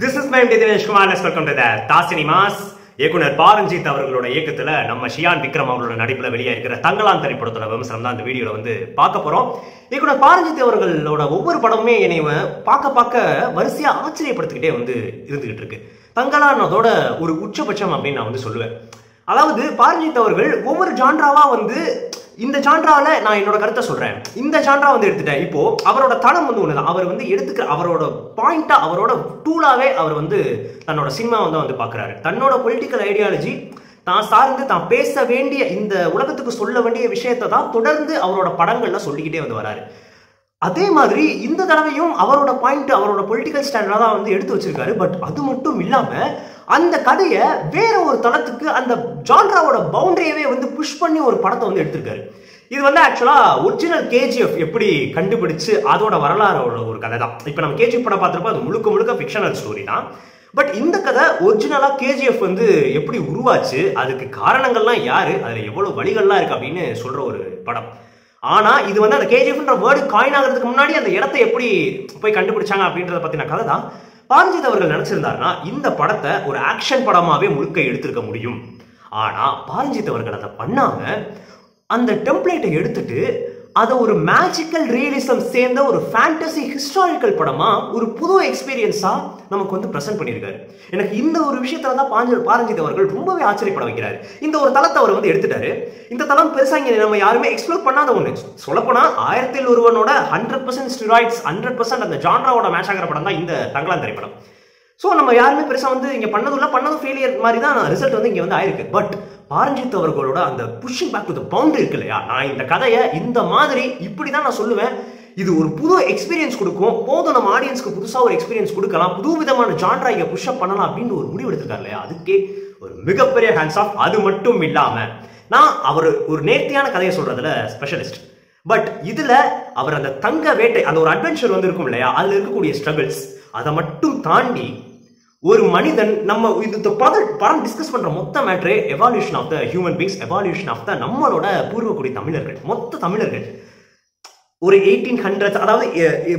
This is my Dinesh Kumar. Let's welcome to the Taa Cinemas. இயக்குனர் பாரஞ்சித் அவர்களோட இயக்கத்துல நம்ம ஷியான் விக்ரம் அவர்களோட நடிப்புல வெளியே இருக்கிற தங்கலான் திரைப்படத்தோட விமர்சனம் தான் இந்த வீடியோல வந்து பார்க்க போறோம். இயக்குனர் பாரஞ்சித் அவர்களோட ஒவ்வொரு படமுமே என்னை பார்க்க வரிசையா ஆச்சரியப்படுத்திக்கிட்டே வந்து இருந்துகிட்டு இருக்கு. தங்கலான் அதோட ஒரு உச்சபட்சம் அப்படின்னு நான் வந்து சொல்லுவேன். அதாவது பாரஞ்சித் அவர்கள் ஒவ்வொரு ஜான்ராவா வந்து இந்த ஜான்ரால நான் என்னோட கருத்தை சொல்றேன். இந்த ஜான்ரா வந்து எடுத்துட்டேன். இப்போ அவரோட தளம் வந்து ஒண்ணுதான். அவர் வந்து எடுத்துக்கிற அவரோட பாயிண்டா அவரோட டூலாவே அவர் வந்து தன்னோட சினிமா வந்து பாக்குறாரு. தன்னோட பொலிட்டிக்கல் ஐடியாலஜி தான் சார்ந்து தான் பேச வேண்டிய இந்த உலகத்துக்கு சொல்ல வேண்டிய விஷயத்தை தான் தொடர்ந்து அவரோட படங்கள்ல சொல்லிக்கிட்டே வந்து வராரு. அதே மாதிரி இந்த தடவையும் அவரோட பாயிண்ட் அவரோட பொலிட்டிக்கல் ஸ்டாண்டா தான் வந்து எடுத்து வச்சிருக்காரு. பட் அது மட்டும் இல்லாம அந்த கதையை வேற ஒரு தளத்துக்கு அந்த ஜான்ராவோட பவுண்டரியவே வந்து புஷ் பண்ணி ஒரு படத்தை வந்து எடுத்திருக்காரு. இது வந்து ஆக்சுவலா ஒரிஜினல் கேஜிஎஃப் எப்படி கண்டுபிடிச்சு அதோட வரலாறோட ஒரு கதை தான். இப்ப நம்ம கேஜிஎஃப் படம் பார்த்திருப்போம், அது முழுக்க முழுக்க ஃபிக்ஷனல் ஸ்டோரி தான். பட் இந்த கதை ஒரிஜினலா கேஜிஎஃப் வந்து எப்படி உருவாச்சு, அதுக்கு காரணங்கள்லாம் யாரு, அதுல எவ்வளவு வழிகள்லாம் இருக்கு அப்படின்னு சொல்ற ஒரு படம். ஆனா இது வந்து அந்த கேஜிஎஃப்ன்ற வேர்டு காயின் ஆகிறதுக்கு முன்னாடி அந்த இடத்தை எப்படி போய் கண்டுபிடிச்சாங்க அப்படின்றத பத்தின கதை தான். பாரஞ்சித் அவர்கள் நினைச்சிருந்தாருன்னா இந்த படத்தை ஒரு ஆக்ஷன் படமாவே முழுக்க எடுத்திருக்க முடியும். ஆனா பாரஞ்சித் அவர்கள் அதை பண்ணாம அந்த டெம்ப்ளேட்டை எடுத்துட்டு அதை ஒரு மேஜிக்கல் ரியலிசம் சேர்ந்த ஒரு ஃபேண்டசி ஹிஸ்டாரிக்கல் படமா ஒரு புது எக்ஸ்பீரியன்ஸா நமக்கு வந்து பிரசன்ட் பண்ணியிருக்காரு. எனக்கு இந்த ஒரு விஷயத்துல தான் பாரஞ்சித் அவர்கள் ரொம்பவே ஆச்சரியப்பட வைக்கிறாரு. இந்த ஒரு தளத்தை அவர் வந்து எடுத்துட்டாரு. இந்த தளம் பெருசா இங்க நம்ம யாருமே எக்ஸ்ப்ளோர் பண்ணாத ஒண்ணு. சொல்லப்போனா 1000 ஒருவனோட 100% ஸ்டீராய்ட்ஸ் 100% அந்த ஜான்ராவோட மேட்ச் ஆகிற படம் தான் இந்த தங்கலான் திரைப்படம். ஸோ நம்ம யாருமே பெருசா வந்து இங்க பண்ணதும் ஃபெயிலியர் மாதிரி தான் ரிசல்ட் வந்து இங்க வந்து ஆயிருக்கு. பட் பாரஞ்சித் அவர்களோட அந்த pushing back to the boundary இருக்கு இல்லையா, நான் இந்த கதையை இந்த மாதிரி இப்படிதான் நான் சொல்லுவேன், இது ஒரு புது எக்ஸ்பீரியன்ஸ் கொடுக்கும், போதும் நம்ம ஆடியன்ஸ்க்கு புதுசா ஒரு எக்ஸ்பீரியன்ஸ் கொடுக்கலாம், புது விதமான ஜான்ரா இங்க புஷ் அப் பண்ணலாம் அப்படின்னு ஒரு முடிவு எடுத்திருக்காரு இல்லையா, அதுக்கே ஒரு மிகப்பெரிய ஹேண்ட்ஸ் ஆஃப். அது மட்டும் இல்லாம நான் அவர் ஒரு நேர்த்தியான கதையை சொல்றதுல ஸ்பெஷலிஸ்ட். பட் இதுல அவர் அந்த தங்க வேட்டை அந்த ஒரு அட்வென்ச்சர் வந்து இருக்கும் இல்லையா, அதுல இருக்கக்கூடிய ஸ்ட்ரகிள்ஸ் அதை மட்டும் தாண்டி ஒரு மனிதன் நம்ம இது படம் டிஸ்கஸ் பண்ற மொத்த மேட்ரே evolution of the human beings, evolution of the நம்மளோட பூர்வக்குடி தமிழர்கள், மொத்த தமிழர்கள் ஒரு 1800s, அதாவது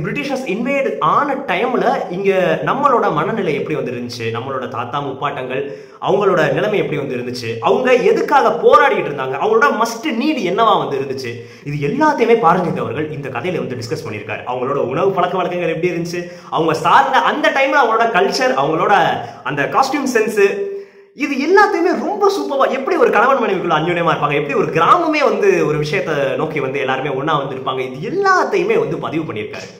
பிரிட்டிஷர்ஸ் இன்வேட் ஆன டைம்ல இங்க நம்மளோட மனநிலை எப்படி வந்து இருந்துச்சு, நம்மளோட தாத்தா முப்பாட்டங்கள் அவங்களோட நிலைமை எப்படி வந்து இருந்துச்சு, அவங்க எதுக்காக போராடிட்டு இருந்தாங்க, அவங்களோட மஸ்ட் நீட் என்னவா வந்து இருந்துச்சு, இது எல்லாத்தையுமே பாரஞ்சித் அவர்கள் இந்த கதையில வந்து டிஸ்கஸ் பண்ணியிருக்காரு. அவங்களோட உணவு பழக்க வழக்கங்கள் எப்படி இருந்துச்சு, அவங்க சார்ந்த அந்த டைம்ல அவங்களோட கல்ச்சர், அவங்களோட அந்த காஸ்டியூம் சென்ஸ், இது எல்லாத்தையுமே ரொம்ப சூப்பரா, எப்படி ஒரு கணவன் மனைவிக்குள்ள அந்யோன்யமா இருப்பாங்க, எப்படி ஒரு கிராமமே வந்து ஒரு விஷயத்தை நோக்கி வந்து எல்லாருமே ஒன்னா வந்து இருப்பாங்க, இது எல்லாத்தையுமே வந்து பதிவு பண்ணியிருக்காரு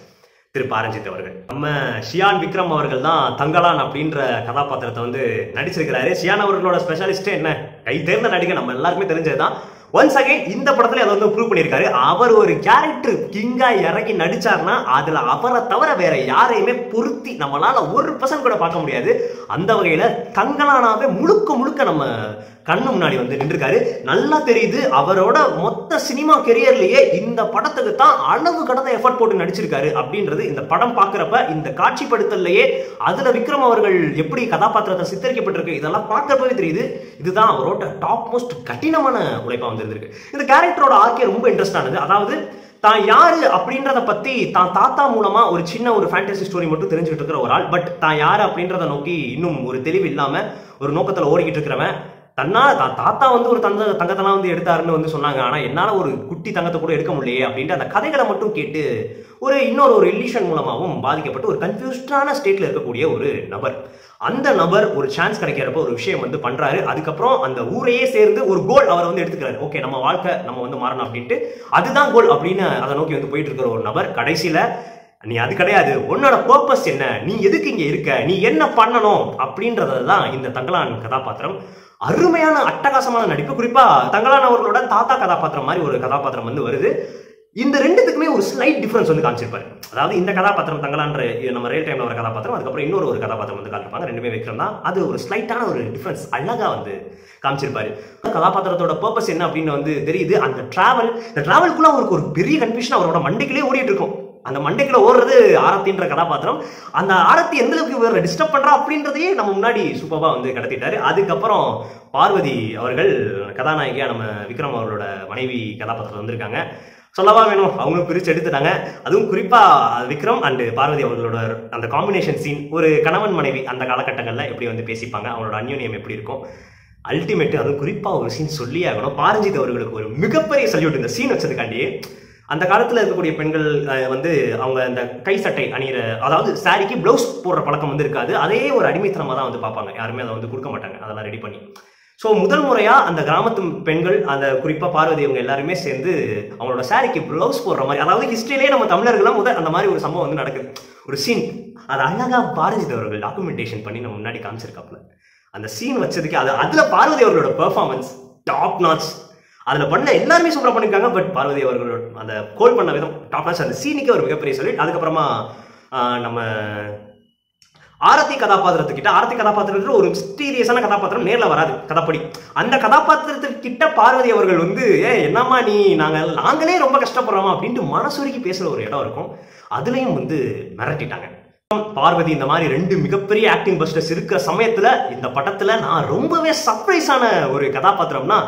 திரு பாரஞ்சித் அவர்கள். நம்ம ஷியான் விக்ரம் அவர்கள் தான் தங்கலான் அப்படின்ற கதாபாத்திரத்தை வந்து நடிச்சிருக்கிறாரு. ஷியான் அவர்களோட ஸ்பெஷலிஸ்டே என்ன, கை தேர்ந்த நடிகை, நம்ம எல்லாருமே தெரிஞ்சதுதான். ஒன்ஸ் அகைன் இந்த படத்துல அதை வந்து ப்ரூவ் பண்ணியிருக்காரு. அவர் ஒரு கேரக்டர் கிங்கா இறங்கி நடிச்சார்னா அதுல அவரை தவிர வேற யாரையுமே பொருத்தி நம்மளால 1% கூட பார்க்க முடியாது. அந்த வகையில தங்கலானாவே முழுக்க நம்ம கண்ணு முன்னாடி வந்து நின்றுருக்காரு. நல்லா தெரியுது அவரோட மொத்த சினிமா கெரியர்லயே இந்த படத்துக்கு தான் அளவு கடந்த எஃபர்ட் போட்டு நடிச்சிருக்காரு அப்படின்றது இந்த படம் பாக்குறப்ப, இந்த காட்சிப்படுத்தலையே அதுல விக்ரம் அவர்கள் எப்படி கதாபாத்திரத்தை சித்தரிக்கப்பட்டிருக்கு இதெல்லாம் பார்க்கறப்பவே தெரியுது. இதுதான் அவரோட டாப் மோஸ்ட் கடினமான உழைப்பா வந்து இருந்திருக்கு. இந்த கேரக்டரோட ஆர்க்கே ரொம்ப இன்ட்ரெஸ்ட் ஆனது. அதாவது தான் யாரு அப்படின்றத பத்தி தான் தாத்தா மூலமா ஒரு சின்ன ஒரு ஃபேண்டசி ஸ்டோரி மட்டும் தெரிஞ்சுக்கிட்டு இருக்கிற ஒரு ஆள், பட் தான் யாரு அப்படின்றத நோக்கி இன்னும் ஒரு தெளிவு இல்லாம ஒரு நோக்கத்துல ஓடிக்கிட்டு இருக்கிறவன், தன்னால தான் தாத்தா வந்து ஒரு தங்கத்தெல்லாம் வந்து எடுத்தாருன்னு வந்து சொன்னாங்க, ஆனா என்னால ஒரு குட்டி தங்கத்தை கூட எடுக்க முடியலையே அப்படின்ட்டு அந்த கதைகளை மட்டும் கேட்டு ஒரு இல்லூஷன் மூலமாகவும் பாதிக்கப்பட்டு ஒரு கன்ஃபியூஸ்டான ஸ்டேட்ல இருக்கக்கூடிய ஒரு நபர். அந்த நபர் ஒரு சான்ஸ் கிடைக்கிறப்ப ஒரு விஷயம் வந்து பண்றாரு. அதுக்கப்புறம் அந்த ஊரையே சேர்ந்து ஒரு கோல் அவர் வந்து எடுத்துக்கிறாரு. ஓகே, நம்ம வாழ்க்கை நம்ம வந்து மாறணும் அப்படின்ட்டு, அதுதான் கோல் அப்படின்னு அதை நோக்கி வந்து போயிட்டு இருக்கிற ஒரு நபர். கடைசியில நீ அது கிடையாது, உன்னோட பர்பஸ் என்ன, நீ எதுக்கு இங்க இருக்க, நீ என்ன பண்ணணும் அப்படின்றதான் இந்த தங்கலான் கதாபாத்திரம். அருமையான அட்டகாசமான நடிப்பு. குறிப்பா தங்கலான் அவர்களோட தாத்தா கதாபாத்திரம் மாதிரி ஒரு கதாபாத்திரம் வந்து வருது. இந்த ரெண்டுத்துக்குமே ஒரு ஸ்லைட் டிஃபரன்ஸ் வந்து காமிச்சிருப்பாரு. அதாவது இந்த கதாபாத்திரம் தங்கலான்ற நம்ம ரியல் டைம்ல ஒரு கதாபாத்திரம், அதுக்கப்புறம் இன்னொரு கதாபாத்திரம் வந்து காமிப்பாங்க. ரெண்டுமே விக்ரம் தான். அது ஒரு ஸ்லைட்டான ஒரு டிஃபரன்ஸ் அழகா வந்து காமிச்சிருப்பாரு. கதாபாத்திரத்தோட பர்பஸ் என்ன அப்படின்னு வந்து தெரியுது. அந்த டிராவலுக்குள்ள அவருக்கு ஒரு பெரிய கன்ஃபியூஷன் அவரோட மண்டைக்குள்ளே ஓடிட்டு இருக்கும். அந்த மண்டைக்குள்ள ஓடுறது ஆரத்தின்ற கதாபாத்திரம். அந்த ஆரத்தி எந்த அளவுக்கு டிஸ்டர்ப் பண்றா அப்படின்றதையே நம்ம முன்னாடி சூப்பரா வந்து கடத்திட்டாரு. அதுக்கப்புறம் பார்வதி அவர்கள் கதாநாயகியா நம்ம விக்ரம் அவர்களோட மனைவி கதாபாத்திரம் வந்திருக்காங்க. சொல்லவா வேணும், அவங்க பிரிச்சு எடுத்துட்டாங்க. அதுவும் குறிப்பா விக்ரம் அண்ட் பார்வதி அவர்களோட அந்த காம்பினேஷன் சீன், ஒரு கணவன் மனைவி அந்த காலகட்டங்கள்ல எப்படி வந்து பேசிப்பாங்க, அவங்களோட அந்யோன்யம் எப்படி இருக்கும், அல்டிமேட். அதுவும் குறிப்பா ஒரு சீன் சொல்லியே ஆகணும். பாரஞ்சித் அவர்களுக்கு ஒரு மிகப்பெரிய சல்யூட் இந்த சீன் வச்சதுக்காண்டி. அந்த காலத்துல இருக்கக்கூடிய பெண்கள் வந்து அவங்க அந்த கை சட்டை அணிகிற, அதாவது சாரிக்கு பிளவுஸ் போடுற பழக்கம் வந்து இருக்காது. அதே ஒரு அடிமைத்தனமா தான் வந்து பார்ப்பாங்க, யாருமே அதை வந்து கொடுக்க மாட்டாங்க அதெல்லாம் ரெடி பண்ணி. ஸோ முதல் முறையா அந்த கிராமத்து பெண்கள், அந்த குறிப்பா பார்வதி அவங்க எல்லாருமே சேர்ந்து அவங்களோட சாரிக்கு பிளவுஸ் போடுற மாதிரி, அதாவது ஹிஸ்டரியிலேயே நம்ம தமிழர்களாம் முதல் அந்த மாதிரி ஒரு சம்பவம் வந்து நடக்குது, ஒரு சீன். அது அழகா பாரஞ்சித் அவர்கள் டாக்குமெண்டேஷன் பண்ணி நம்ம முன்னாடி காமிச்சிருக்காப்புல. அந்த சீன் வச்சதுக்கு அதுல பார்வதி அவர்களோட பெர்ஃபார்மன்ஸ் டாப் நாட்ச். அதுல பண்ண எல்லாருமே சூப்பரா பண்ணிருக்காங்க. பட் பார்வதி அவர்களோட அந்த கோல் பண்ண விதம் டாப் நாட்ச். அந்த சீனுக்கு ஒரு மிகப்பெரிய சொல்லி. அதுக்கப்புறமா நம்ம ஆரத்தி கதாபாத்திரத்துக்கிட்ட, ஆரத்தி கதாபாத்திரத்துல ஒரு மிஸ்டீரியஸான கதாபாத்திரம் நேர்ல வராது கதைப்படி. அந்த கதாபாத்திரத்துக்கிட்ட பார்வதி அவர்கள் வந்து என்னம்மா நீ நாங்களே ரொம்ப கஷ்டப்படுறோமா அப்படின்ட்டு மனசுருகி பேசுற ஒரு இடம் இருக்கும். அதுலயும் வந்து மிரட்டிட்டாங்க. பார்வதி இந்த மாதிரி 2 மிகப்பெரிய ஆக்டிங் பஸ்டர்ஸ் இருக்கிற சமயத்துல இந்த படத்துல நான் ரொம்பவே சர்ப்ரைஸான ஒரு கதாபாத்திரம்னா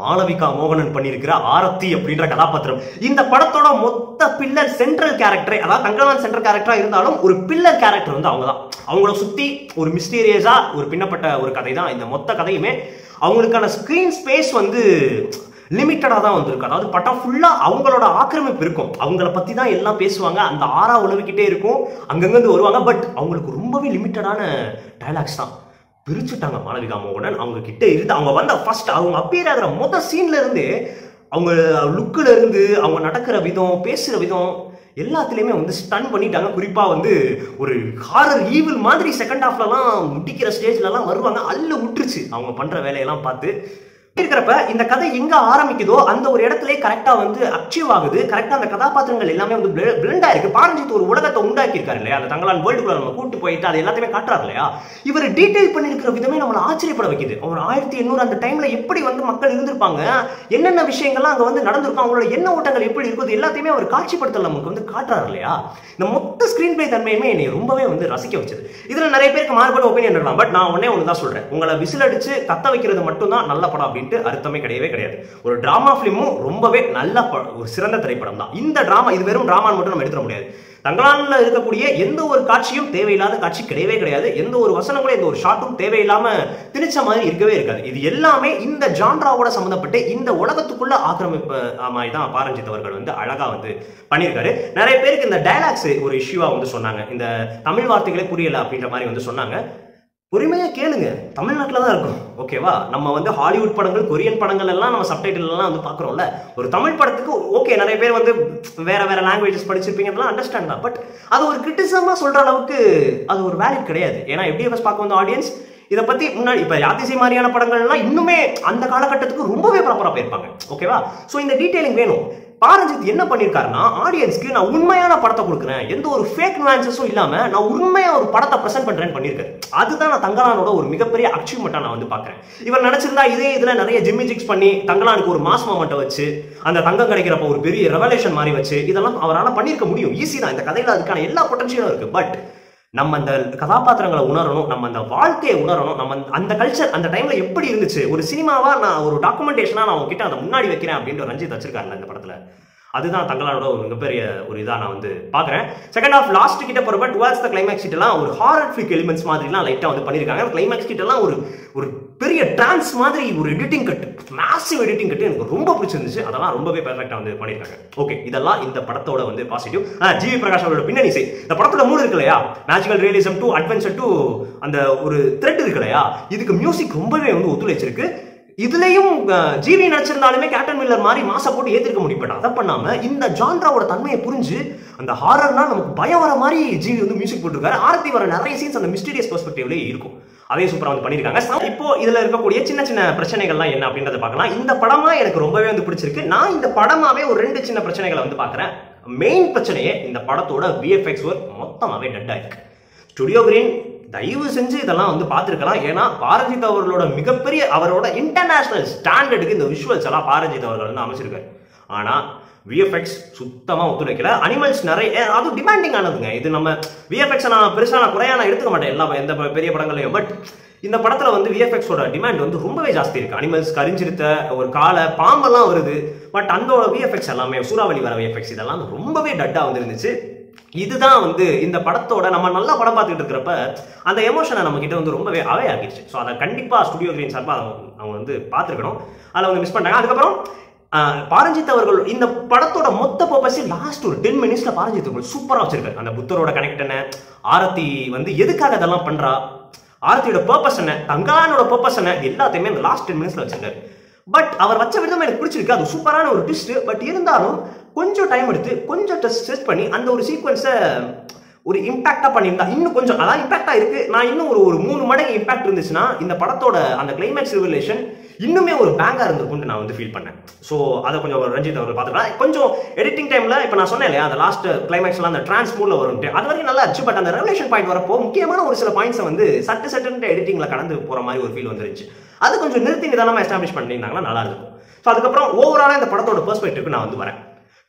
மாளவிகா மோகனன் பண்ணியிருக்கிற ஆரத்தி அப்படின்ற கதாபாத்திரம். இந்த படத்தோட மொத்த பில்லர் சென்ட்ரல் கேரக்டரே, அதாவது தங்களான் சென்ட்ரல் கேரக்டரா இருந்தாலும் ஒரு பில்லர் கேரக்டர் வந்து அவங்க தான். அவங்கள சுத்தி ஒரு மிஸ்டீரியஸா ஒரு பின்னப்பட்ட ஒரு கதை தான் இந்த மொத்த கதையுமே. அவங்களுக்கான ஸ்கிரீன் ஸ்பேஸ் வந்து லிமிட்டடா தான் வந்திருக்கு. அதாவது படம் ஃபுல்லா அவங்களோட ஆக்கிரமிப்பு இருக்கும், அவங்கள பத்தி தான் எல்லாம் பேசுவாங்க, அந்த ஆறா உழவிக்கிட்டே இருக்கும், அங்கங்கிருந்து வருவாங்க. பட் அவங்களுக்கு ரொம்பவே லிமிட்டடான டயலாக்ஸ் தான். பிரிச்சுட்டாங்க மாளவிகா மோகனன். அவங்க கிட்ட இருந்து அவங்க வந்த ஃபர்ஸ்ட் அவங்க அப்பியர் ஆகிற மொதல் சீன்ல இருந்து, அவங்க லுக்கில் இருந்து, அவங்க நடக்கிற விதம், பேசுற விதம் எல்லாத்துலயுமே வந்து ஸ்டன் பண்ணிட்டாங்க. குறிப்பா வந்து ஒரு ஹாரர் ஈவில் மாதிரி செகண்ட் ஹாஃப்லலாம் முடிக்கிற ஸ்டேஜ்லலாம் வருவாங்க. அல்ல விட்டுருச்சு அவங்க பண்ற வேலையெல்லாம் பார்த்து இருக்கிறப்ப. இந்த கதை எங்க ஆரம்பிக்குதோ அந்த ஒரு இடத்துல கரெக்டா வந்து அச்சீவ் ஆகுது. கரெக்டா அந்த கதாபாத்திரங்கள் எல்லாமே வந்து பிளெண்டா இருக்கு. பாரஞ்சித் ஒரு உலகத்தை உண்டாக்கி இருக்காரு இல்லையா, அந்த தங்களான் வேர்ல்டுக்குள்ள நம்ம கூட்டு போயிட்டு அது எல்லாத்தையுமே காட்டுறாரு இல்லையா. இவர் டீடைல் பண்ணிருக்கிற விதமே நம்மளை ஆச்சரியப்பட வைக்குது. ஒரு 1800 அந்த டைம்ல எப்படி வந்து மக்கள் இருந்திருப்பாங்க, என்னென்ன விஷயங்கள்லாம் அங்க வந்து நடந்திருக்கும், அவங்களோட எண்ண ஓட்டங்கள் எப்படி இருக்குது, எல்லாத்தையுமே அவர் காட்சிப்படுத்தல் நமக்கு வந்து காட்டுறாரு இல்லையா. இந்த மொத்த ஸ்கிரீன் பிளே தன்மையுமே என்னை ரொம்பவே வந்து ரசிக்க வச்சது. இதுல நிறைய பேருக்கு மாறுபட்ட ஒப்பீனியன் இருக்கலாம். பட் நான் ஒண்ணு தான் சொல்றேன், உங்களை விசில் அடிச்சு கத்த வைக்கிறது மட்டும் தான் நல்ல படம் அப்படின்னு அர்த்தமே கிடையவே கிடையாது. ஒரு டிராமா பிலிமும் ரொம்பவே நல்ல ஒரு சிறந்த திரைப்படம் தான். இந்த டிராமா இது வெறும் டிராமான்னு மட்டும் நம்ம எடுத்துட முடியாது. தங்களான்ல இருக்கக்கூடிய எந்த ஒரு காட்சியும் தேவையில்லாத காட்சி கிடையவே கிடையாது. எந்த ஒரு வசனங்களும் எந்த ஒரு ஷாட்டும் தேவையில்லாம திணிச்ச மாதிரி இருக்கவே இருக்காது. இது எல்லாமே இந்த ஜான்ராவோட சம்பந்தப்பட்டு இந்த உலகத்துக்குள்ள ஆக்கிரமிப்பு மாதிரி தான் பாரஞ்சித் அவர்கள் வந்து அழகா வந்து பண்ணியிருக்காரு. நிறைய பேருக்கு இந்த டயலாக்ஸ் ஒரு இஷ்யூவா வந்து சொன்னாங்க, இந்த தமிழ் வார்த்தைகளே புரியல அப்படின்ற மாதிரி வந்து சொன்னாங்க. பொறுமையா கேளுங்க, தமிழ்நாட்டில் தான் இருக்கும் ஓகேவா. நம்ம வந்து ஹாலிவுட் படங்கள், கொரியன் படங்கள் எல்லாம் நம்ம சப்டைட்டில் எல்லாம் வந்து பாக்குறோம்ல. ஒரு தமிழ் படத்துக்கு ஓகே, நிறைய பேர் வந்து வேற லாங்குவேஜஸ் படிச்சிருப்பீங்கன்னா அண்டர்ஸ்டாண்ட் தான். பட் அது ஒரு கிரிட்டிசமா சொல்ற அளவுக்கு அது ஒரு வேலிட் கிடையாது. ஏன்னா FDFS பார்க்க வந்த ஆடியன்ஸ் இதை பத்தி முன்னாடி இப்ப யாத்திசை மாதிரியான படங்கள்லாம் இன்னுமே அந்த காலகட்டத்துக்கு ரொம்பவே ப்ராப்பரா போயிருப்பாங்க ஓகேவா. சோ இந்த டீடைலிங் வேணும். பாரஞ்சித் என்ன பண்ணிருக்காருன்னா, ஆடியன்ஸ்க்கு நான் உண்மையான படத்தை கொடுக்குறேன், எந்த ஒரு ஃபேக் நுவான்சஸும் இல்லாம நான் உண்மையா ஒரு படத்தை பிரசன்ட் பண்றேன்னு பண்ணிருக்காரு. அதுதான் நான் தங்களானோட ஒரு மிகப்பெரிய அச்சீவ்மெண்டா நான் வந்து பாக்குறேன். இவர் நினைச்சிருந்தா இதே இதுல நிறைய ஜிம்மிஜிக்ஸ் பண்ணி தங்களானுக்கு ஒரு மாஸ் மொமெண்ட்டை வச்சு, அந்த தங்கம் கிடைக்கிறப்ப ஒரு பெரிய ரெவலேஷன் மாதிரி வச்சு, இதெல்லாம் அவரால் பண்ணிருக்க முடியும். ஈஸி தான். இந்த கதையில அதுக்கான எல்லா பொட்டன்ஷியலும் இருக்கு. பட் நம்ம அந்த கதாபாத்திரங்களை உணரணும், நம்ம அந்த வாழ்க்கையை உணரணும், நம்ம அந்த கல்ச்சர் அந்த டைம்ல எப்படி இருந்துச்சு, ஒரு சினிமாவா நான் ஒரு டாக்குமெண்டேஷனா நான் உங்ககிட்ட அதை முன்னாடி வைக்கிறேன் அப்படின்ற ரஞ்சித் வச்சிருக்காருல இந்த படத்துல. அதுதான் தங்களானோட ஒரு மிகப்பெரிய ஒரு இதா நான் வந்து பாக்குறேன். செகண்ட் ஹாஃப் லாஸ்ட் கிட்ட போறப்ப டுவர்ட்ஸ் தி கிளைமாக்ஸ் கிட்ட எல்லாம் ஒரு ஹாரர் ஃபிளிக் எலிமெண்ட்ஸ் மாதிரிலாம் லைட்டா வந்து பண்ணிருக்காங்க. கிளைமாக்ஸ் கிட்ட எல்லாம் ஒரு பெரிய டான்ஸ் மாதிரி ஒரு editing cut, massive editing cut எனக்கு ரொம்ப பிடிச்சிருந்துச்சு. அதெல்லாம் ரொம்பவே பெர்ஃபெக்ட்டா வந்து பண்ணிருக்காங்க. ஓகே, இதெல்லாம் இந்த படத்தோட வந்து பாசிட்டிவ். ஜிவி பிரகாஷ் அவரோட பின்னணி இசை, இந்த படத்தோட மூணு இருக்கு இல்லையா, magical realism to adventure to அந்த ஒரு த்ரெட் இருக்கு இல்லையா, இதுக்கு மியூசிக் ரொம்பவே வந்து ஒத்துழைச்சிருக்கு. இதுலயும் ஜிவி நடிச்சிருந்தாலுமே கேப்டன் மில்லர் மாதிரி மாசா போட்டு ஏத்திருக்க முடியும். அதை பண்ணாம இந்த ஜான்ராவோட தன்மையை புரிஞ்சு அந்த ஹாரர்னா நமக்கு பயம் வர மாதிரி ஜிவி வந்து மியூசிக் போட்டிருக்காரு. ஆரத்தி வர நிறைய சீன்ஸ் அந்த மிஸ்டீரியஸ் பெர்ஸ்பெக்டிவ்லயே இருக்கும். அதே சூப்பரா வந்து பண்ணிருக்காங்க. இப்போ இதுல இருக்கக்கூடிய சின்ன சின்ன பிரச்சனைகள்லாம் என்ன அப்படின்றத பார்க்கலாம். இந்த படமா எனக்கு ரொம்பவே வந்து பிடிச்சிருக்கு. நான் இந்த படமாவே ஒரு 2 சின்ன பிரச்சனைகளை வந்து பாக்குறேன். மெயின் பிரச்சனையே இந்த படத்தோட VFX ஒர்க் மொத்தமாவே டெட்டா இருக்கு. ஸ்டுடியோ கிரீன் தயவு செஞ்சு இதெல்லாம் வந்து பார்த்துருக்கலாம். ஏன்னா பாரஞ்சித் அவர்களோட மிகப்பெரிய அவரோட இன்டர்நேஷனல் ஸ்டாண்டர்டுக்கு இந்த விஷுவல்ஸ் எல்லாம் பாரஞ்சித் அவர்கள் வந்து அமைச்சிருக்காரு. ஆனா விஎஃப்எக்ஸ் சுத்தமா ஒத்துழைக்கல. அனிமல்ஸ் நிறைய அதுவும் டிமாண்டிங் ஆனதுங்க. இது நம்ம விஎஃப்எக்ஸ் நான் பெருசா குறையா நான் எடுத்துக்க மாட்டேன் எல்லா எந்த பெரிய படங்களையும். பட் இந்த படத்துல வந்து விஎஃப்எக்ஸோட டிமாண்ட் வந்து ரொம்பவே ஜாஸ்தி இருக்கு. அனிமல்ஸ் கரிஞ்சிருத்த ஒரு காலை பாம்பெல்லாம் வருது. பட் அந்த விஎஃப்எக்ஸ் எல்லாமே சூறாவளி வர விஎஃப்எக்ஸ் இதெல்லாம் ரொம்பவே டட்டா வந்துருந்துச்சு. இதுதான் வந்து இந்த படத்தோட நம்ம நல்லா படம் பார்த்துட்டு இருக்கிறப்ப அந்த எமோஷனை நம்ம கிட்ட வந்து ரொம்பவே அவே ஆகிடுச்சு. ஸோ அதை கண்டிப்பா ஸ்டுடியோ கிரீன் சார்பாக அவங்க வந்து பார்த்துருக்கணும். அதில் வந்து மிஸ் பண்ணாங்க. அதுக்கப்புறம் பாரஞ்சித் அவர்கள் இந்த படத்தோட மொத்த பர்பஸ் லாஸ்ட் ஒரு 10 மினிட்ஸ்ல பாரஞ்சித் அவர்கள் சூப்பரா வச்சிருக்காரு. அந்த புத்தரோட கனெக்ட் என்ன, ஆரத்தி வந்து எதுக்காக அதெல்லாம் பண்றா, ஆரத்தியோட பர்பஸ் என்ன, தங்கலானோட பர்பஸ் என்ன, எல்லாத்தையுமே அந்த லாஸ்ட் 10 மினிட்ஸ்ல வச்சிருக்காரு. பட் அவர் வச்ச விதம் எனக்கு பிடிச்சிருக்கு. அது சூப்பரான ஒரு ட்விஸ்ட். பட் இருந்தாலும் கொஞ்சம் டைம் எடுத்து கொஞ்சம் டெஸ்ட் பண்ணி அந்த ஒரு சீக்வன்ஸை ஒரு இம்பாக்டா பண்ணியிருந்தா இன்னும் கொஞ்சம் அதான் இம்பாக்டா இருக்கு. நான் இன்னும் ஒரு 3 மடங்கு இம்பாக்ட் இருந்துச்சுன்னா இந்த படத்தோட அந்த கிளைமேக்ஸ் ரிவலேஷன் இன்னுமே ஒரு பேங்கா இருந்திருக்கும்னு நான் வந்து ஃபீல் பண்ணேன். ஸோ அதை கொஞ்சம் ரஞ்சித் அவர்கள் பார்த்துக்கலாம். கொஞ்சம் எடிட்டிங் டைம்ல இப்போ நான் சொன்னேன் இல்லையா அந்த லாஸ்ட் கிளைமேக்ஸ்லாம் அந்த டிரான்ஸ்மூட்ல வரும்ட்டு அது வரைக்கும் நல்லா இருந்துச்சு. பட் அந்த ரெவலேஷன் பாயிண்ட் வரப்போ முக்கியமான ஒரு சில பாயிண்ட்ஸை வந்து சட்டு எடிட்டிங்ல கடந்து போற மாதிரி ஒரு ஃபீல் வந்துருச்சு. அது கொஞ்சம் நிறுத்தி நிதானமா எஸ்டாப்ளிஷ் பண்ணியிருந்தாங்கன்னா நல்லா இருக்கும். ஸோ அதுக்கப்புறம் ஓவராலா இந்த படத்தோட பெர்ஸ்பெக்டிவ்க்கு நான் வந்து வரேன்.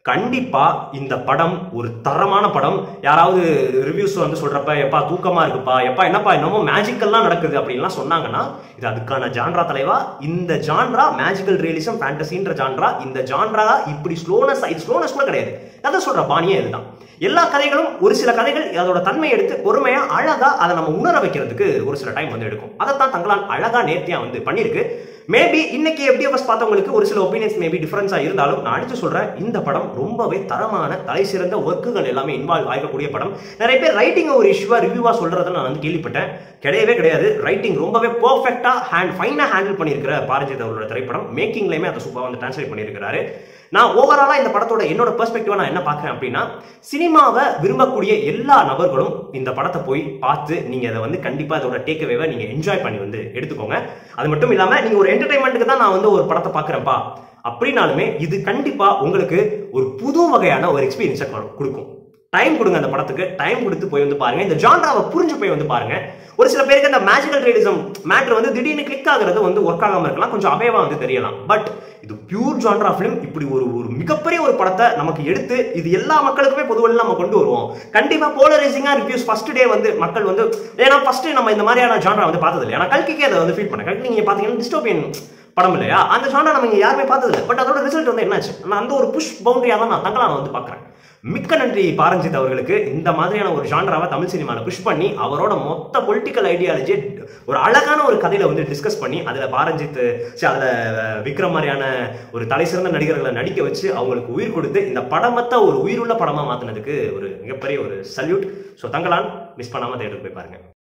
கண்டிப்பா இந்த படம் ஒரு தரமான படம். யாராவது ரிவ்யூஸ் வந்து சொல்றப்ப எப்பா தூக்கமா இருக்குப்பா, எப்பா என்னப்பா என்னமோ மேஜிக்கல்லாம் நடக்குது அப்படின்லாம் சொன்னாங்கன்னா இது அதுக்கான ஜான்ரா தலைவா. இந்த ஜான்ரா மேஜிக்கல் ரியலிசம் ஃபேண்டசின்ற ஜான்ரா. இந்த ஜான்ரா இப்படி ஸ்லோனஸ் இது ஸ்லோனஸ் கூட கிடையாது. கதை சொல்ற பாணியே இதுதான். எல்லா கதைகளும் ஒரு சில கதைகள் அதோட தன்மை எடுத்து பொறுமையா அழகா அதை நம்ம உணர வைக்கிறதுக்கு ஒரு சில டைம் வந்து எடுக்கும். அதைத்தான் தங்களான் அழகா நேர்த்தியா வந்து பண்ணிருக்கு. மேபி இன்னைக்கு FDFS பார்த்தவங்களுக்கு ஒரு சில ஒப்பீனியன்ஸ் மேபி டிஃபரன்ஸா இருந்தாலும் நான் அடிச்சு சொல்றேன் இந்த படம் ரொம்பவே தரமான தலை சிறந்த ஒர்க்குகள் எல்லாமே இன்வால்வ் ஆகக்கூடிய படம். நிறைய பேர் ரைட்டிங் ஒரு இஷ்யூவா ரிவ்யூவா சொல்றதை நான் வந்து கேள்விப்பட்டேன். கிடையவே கிடையாது. ரைட்டிங் ரொம்பவே பெர்ஃபெக்ட்டா ஃபைனா ஹேண்டில் பண்ணியிருக்கிற பாரஞ்சித் அவரோட திரைப்படம். மேக்கிங்லயுமே அதை சூப்பரா வந்து டிரான்ஸ்லேட் பண்ணியிருக்கிறாரு. நான் ஓவராலா இந்த படத்தோட என்னோட பெர்ஸ்பெக்டிவா நான் என்ன பார்க்கிறேன் அப்படின்னா சினிமாவை விரும்பக்கூடிய எல்லா நபர்களும் இந்த படத்தை போய் பார்த்து நீங்க அதை வந்து கண்டிப்பா அதோட டேக்அவேவை நீங்க என்ஜாய் பண்ணி வந்து எடுத்துக்கோங்க. அது மட்டும் இல்லாம நீங்க ஒரு என்டர்டைன்மெண்ட்டுக்கு தான் நான் வந்து ஒரு படத்தை பார்க்கிறேன்ப்பா அப்படின்னாலுமே இது கண்டிப்பா உங்களுக்கு ஒரு புது வகையான ஒரு எக்ஸ்பீரியன்ஸை கொடுக்கும். டைம் கொடுங்க அந்த படத்துக்கு. டைம் கொடுத்து போய் வந்து பாருங்க. இந்த ஜான்ராவை புரிஞ்சு போய் வந்து பாருங்க. ஒரு சில பேருக்கு அந்த மேஜிக்கல் ரியலிசம் மேட்டர் வந்து திடீர்னு கிளிக் ஆகுறது வந்து ஒர்க் ஆகாம இருக்கலாம், கொஞ்சம் அவேவா வந்து தெரியலாம். பட் இது பியூர் ஜான்ரா ஃபிலிம். இப்படி ஒரு மிகப்பெரிய ஒரு படத்தை நமக்கு எடுத்து இது எல்லா மக்களுக்குமே பொதுவெல்லாம் நம்ம கொண்டு வருவோம். கண்டிப்பா போலரைசிங்கா ரிவ்யூஸ் ஃபர்ஸ்ட் டே வந்து மக்கள் வந்து ஏன்னா ஃபர்ஸ்ட் நம்ம இந்த மாதிரியான ஜான்ரா வந்து பார்த்தது இல்லை. ஏன்னா கல்கிக்கே அதை வந்து ஃபீல் பண்ண கல்கி நீங்க பாத்தீங்கன்னா டிஸ்டோபியன் படம் இல்லையா, அந்த ஜான்ரா நம்ம இங்க யாருமே பார்த்தது இல்லை. பட் அதோட ரிசல்ட் வந்து என்னாச்சு, நான் அந்த ஒரு புஷ் பவுண்டரியா தான் நான் தங்கலாம் வந்து பாக்குறேன். மிக்க நன்றி பாரஞ்சித் அவர்களுக்கு. இந்த மாதிரியான ஒரு ஜான்ராவை தமிழ் சினிமாவில் புஷ் பண்ணி அவரோட மொத்த பொலிட்டிக்கல் ஐடியாலஜி ஒரு அழகான ஒரு கதையில வந்து டிஸ்கஸ் பண்ணி அதுல பாரஞ்சித் அதுல விக்ரம் மாதிரியான ஒரு தலை சிறந்த நடிகர்களை நடிக்க வச்சு அவங்களுக்கு உயிர் கொடுத்து இந்த படமத்தை ஒரு உயிருள்ள படமா மாத்தினதுக்கு ஒரு மிகப்பெரிய ஒரு சல்யூட். ஸோ தங்கலான் மிஸ் பண்ணாம தேட்டருக்கு போய் பாருங்க.